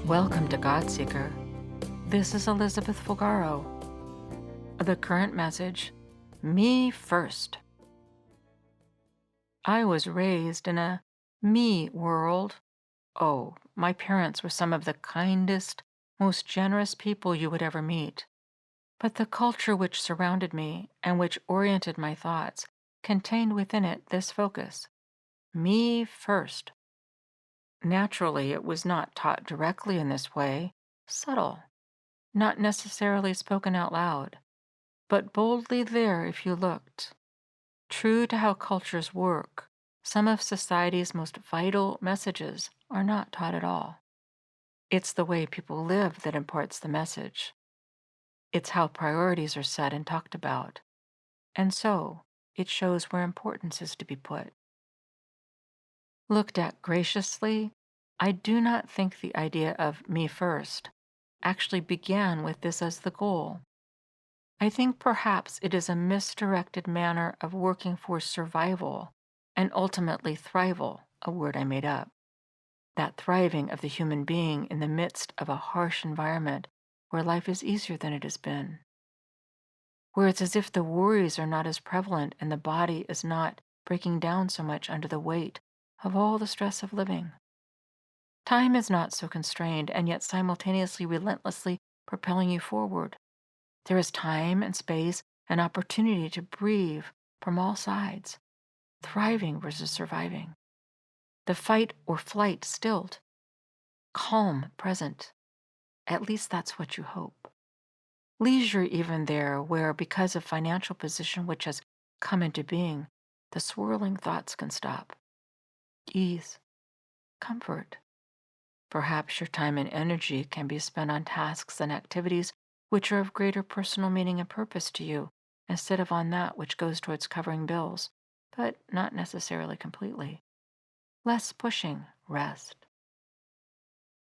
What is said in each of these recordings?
Welcome to Godseeker. This is Elizabeth Fulgaro. The current message, Me First. I was raised in a me world. Oh, my parents were some of the kindest, most generous people you would ever meet. But the culture which surrounded me and which oriented my thoughts contained within it this focus, me first. Naturally, it was not taught directly in this way, subtle, not necessarily spoken out loud, but boldly there if you looked. True to how cultures work, some of society's most vital messages are not taught at all. It's the way people live that imparts the message. It's how priorities are set and talked about. And so, it shows where importance is to be put. Looked at graciously, I do not think the idea of me first actually began with this as the goal. I think perhaps it is a misdirected manner of working for survival and ultimately thrival, a word I made up. That thriving of the human being in the midst of a harsh environment where life is easier than it has been. Where it's as if the worries are not as prevalent and the body is not breaking down so much under the weight of all the stress of living. Time is not so constrained and yet simultaneously relentlessly propelling you forward. There is time and space and opportunity to breathe from all sides, thriving versus surviving. The fight or flight stilled, calm present. At least that's what you hope. Leisure even there where, because of financial position which has come into being, the swirling thoughts can stop. Ease, comfort. Perhaps your time and energy can be spent on tasks and activities which are of greater personal meaning and purpose to you, instead of on that which goes towards covering bills, but not necessarily completely. Less pushing, rest.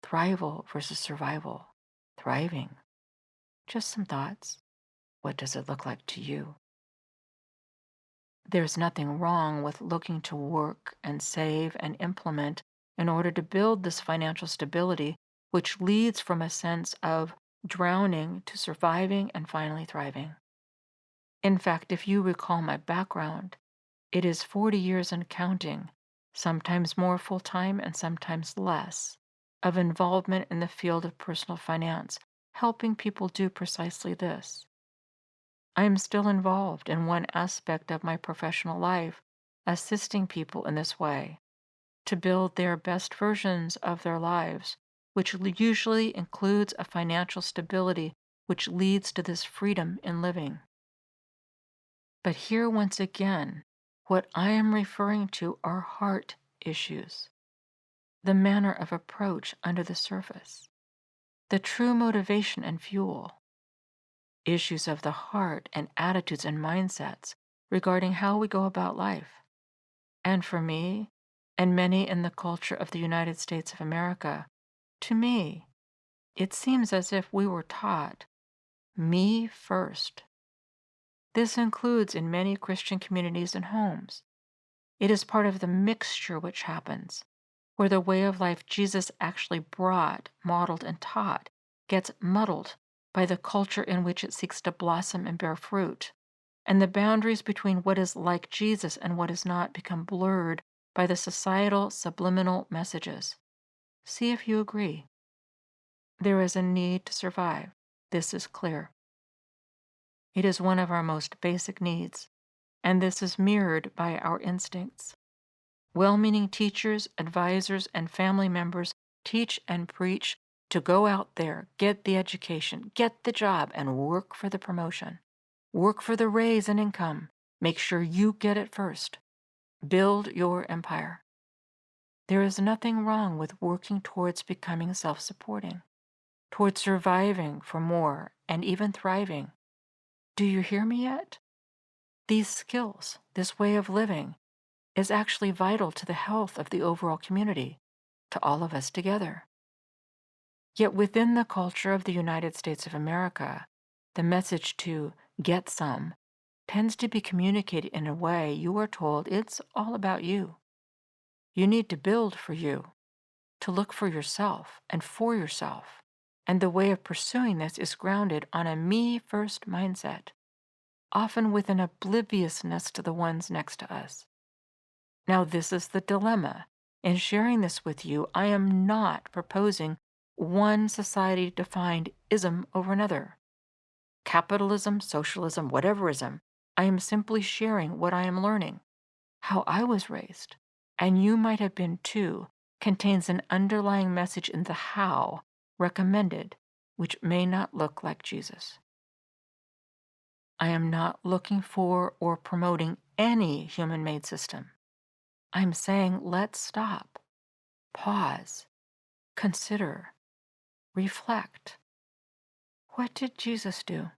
Thrival versus survival. Thriving. Just some thoughts. What does it look like to you? There's nothing wrong with looking to work and save and implement in order to build this financial stability, which leads from a sense of drowning to surviving and finally thriving. In fact, if you recall my background, it is 40 years and counting, sometimes more full time and sometimes less, of involvement in the field of personal finance, helping people do precisely this. I am still involved in one aspect of my professional life, assisting people in this way to build their best versions of their lives, which usually includes a financial stability which leads to this freedom in living. But here once again, what I am referring to are heart issues, the manner of approach under the surface, the true motivation and fuel, issues of the heart and attitudes and mindsets regarding how we go about life. And for me, and many in the culture of the United States of America, to me, it seems as if we were taught, me first. This includes in many Christian communities and homes. It is part of the mixture which happens, where the way of life Jesus actually brought, modeled, and taught gets muddled by the culture in which it seeks to blossom and bear fruit, and the boundaries between what is like Jesus and what is not become blurred by the societal subliminal messages. See if you agree. There is a need to survive. This is clear. It is one of our most basic needs, and this is mirrored by our instincts. Well-meaning teachers, advisors, and family members teach and preach to go out there, get the education, get the job, and work for the promotion. Work for the raise and income. Make sure you get it first. Build your empire. There is nothing wrong with working towards becoming self-supporting, towards surviving for more and even thriving. Do you hear me yet? These skills, this way of living, is actually vital to the health of the overall community, to all of us together. Yet within the culture of the United States of America, the message to get some tends to be communicated in a way you are told it's all about you. You need to build for you, to look for yourself and for yourself. And the way of pursuing this is grounded on a me first mindset, often with an obliviousness to the ones next to us. Now, this is the dilemma. In sharing this with you, I am not proposing one society defined ism over another. Capitalism, socialism, whatever ism. I am simply sharing what I am learning. How I was raised, and you might have been too, contains an underlying message in the how recommended, which may not look like Jesus. I am not looking for or promoting any human made system. I'm saying let's stop, pause, consider, reflect. What did Jesus do?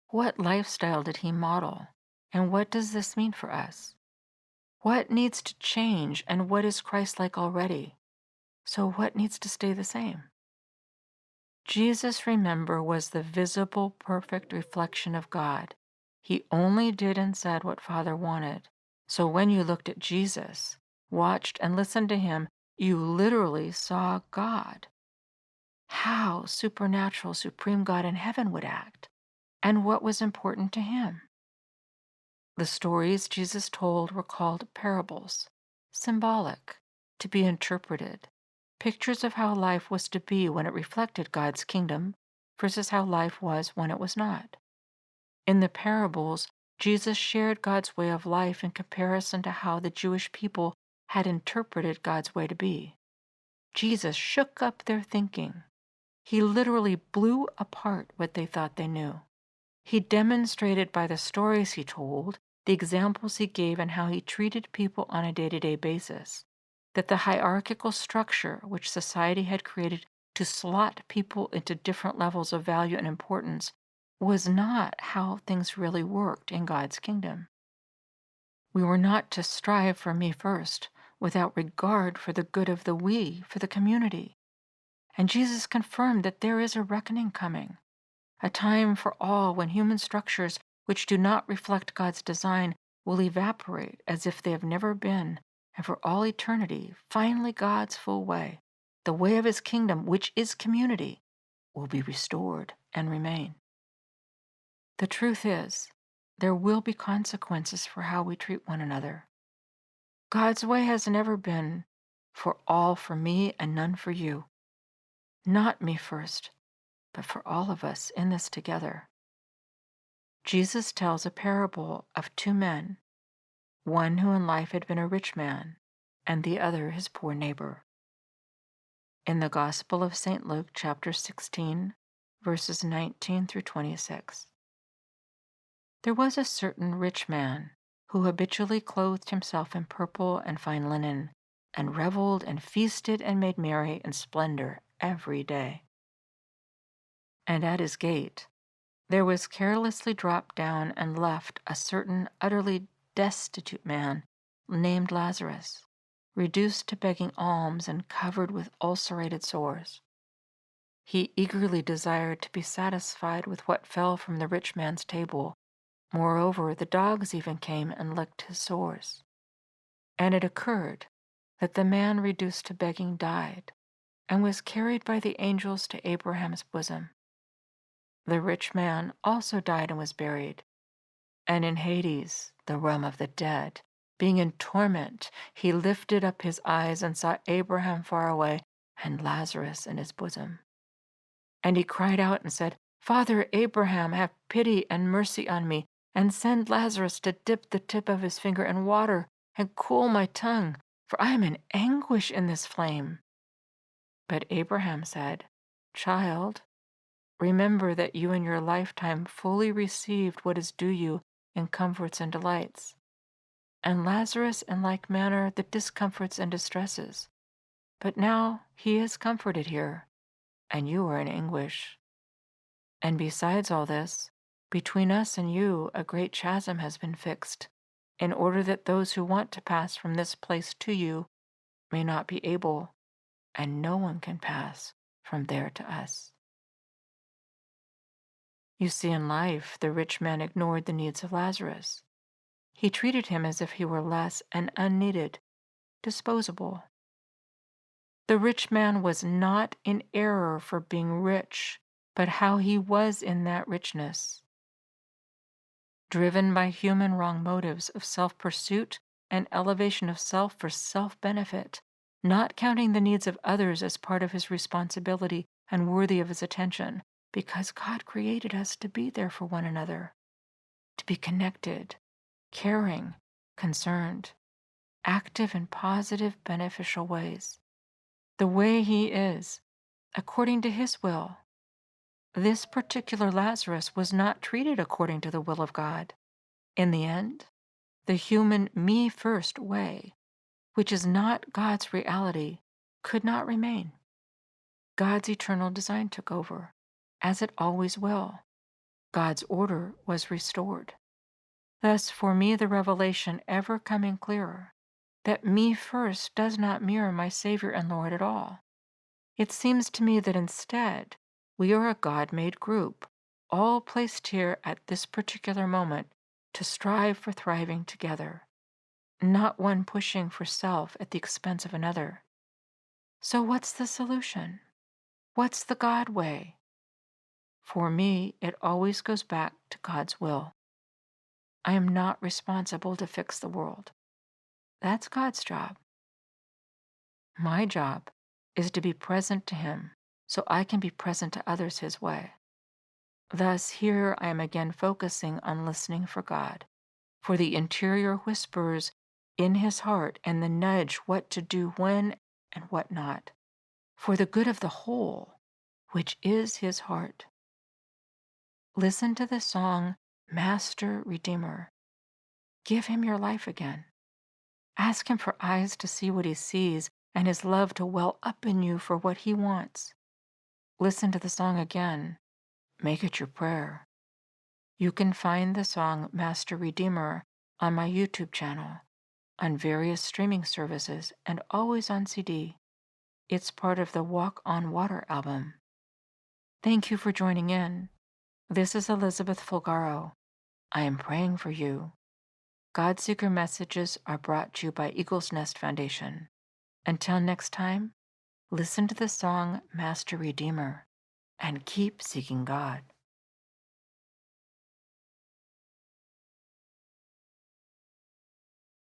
What lifestyle did he model? And what does this mean for us? What needs to change and what is Christ like already? So what needs to stay the same? Jesus, remember, was the visible, perfect reflection of God. He only did and said what Father wanted. So when you looked at Jesus, watched and listened to him, you literally saw God. How supernatural, supreme God in heaven would act, and what was important to him. The stories Jesus told were called parables, symbolic, to be interpreted, pictures of how life was to be when it reflected God's kingdom versus how life was when it was not. In the parables, Jesus shared God's way of life in comparison to how the Jewish people had interpreted God's way to be. Jesus shook up their thinking. He literally blew apart what they thought they knew. He demonstrated by the stories he told, the examples he gave, and how he treated people on a day-to-day basis, that the hierarchical structure which society had created to slot people into different levels of value and importance was not how things really worked in God's kingdom. We were not to strive for me first, without regard for the good of the we, for the community. And Jesus confirmed that there is a reckoning coming, a time for all when human structures which do not reflect God's design will evaporate as if they have never been, and for all eternity, finally God's full way, the way of his kingdom, which is community, will be restored and remain. The truth is, there will be consequences for how we treat one another. God's way has never been for all for me and none for you. Not me first, but for all of us in this together. Jesus tells a parable of two men, one who in life had been a rich man, and the other his poor neighbor. In the Gospel of St. Luke, chapter 16, verses 19 through 26. There was a certain rich man who habitually clothed himself in purple and fine linen, and reveled and feasted and made merry in splendor every day. And at his gate there was carelessly dropped down and left a certain utterly destitute man named Lazarus, reduced to begging alms and covered with ulcerated sores. He eagerly desired to be satisfied with what fell from the rich man's table. Moreover, the dogs even came and licked his sores. And it occurred that the man reduced to begging died, and was carried by the angels to Abraham's bosom. The rich man also died and was buried. And in Hades, the realm of the dead, being in torment, he lifted up his eyes and saw Abraham far away and Lazarus in his bosom. And he cried out and said, Father Abraham, have pity and mercy on me, and send Lazarus to dip the tip of his finger in water and cool my tongue, for I am in anguish in this flame. But Abraham said, Child, remember that you in your lifetime fully received what is due you in comforts and delights, and Lazarus in like manner the discomforts and distresses. But now he is comforted here, and you are in anguish. And besides all this, between us and you a great chasm has been fixed, in order that those who want to pass from this place to you may not be able, and no one can pass from there to us. You see, in life, the rich man ignored the needs of Lazarus. He treated him as if he were less and unneeded, disposable. The rich man was not in error for being rich, but how he was in that richness. Driven by human wrong motives of self pursuit and elevation of self for self benefit, not counting the needs of others as part of his responsibility and worthy of his attention, because God created us to be there for one another, to be connected, caring, concerned, active in positive, beneficial ways, the way he is, according to his will. This particular Lazarus was not treated according to the will of God. In the end, the human me first way, which is not God's reality, could not remain. God's eternal design took over, as it always will. God's order was restored. Thus, for me, the revelation ever coming clearer that me first does not mirror my Savior and Lord at all. It seems to me that instead, we are a God made group, all placed here at this particular moment to strive for thriving together, not one pushing for self at the expense of another. So, what's the solution? What's the God way? For me, it always goes back to God's will. I am not responsible to fix the world. That's God's job. My job is to be present to Him so I can be present to others His way. Thus, here I am again focusing on listening for God, for the interior whispers in His heart and the nudge what to do when and what not, for the good of the whole, which is His heart. Listen to the song, Master Redeemer. Give Him your life again. Ask Him for eyes to see what He sees and His love to well up in you for what He wants. Listen to the song again. Make it your prayer. You can find the song Master Redeemer on my YouTube channel, on various streaming services, and always on CD. It's part of the Walk on Water album. Thank you for joining in. This is Elizabeth Fulgaro. I am praying for you. God Seeker messages are brought to you by Eagle's Nest Foundation. Until next time, listen to the song Master Redeemer and keep seeking God.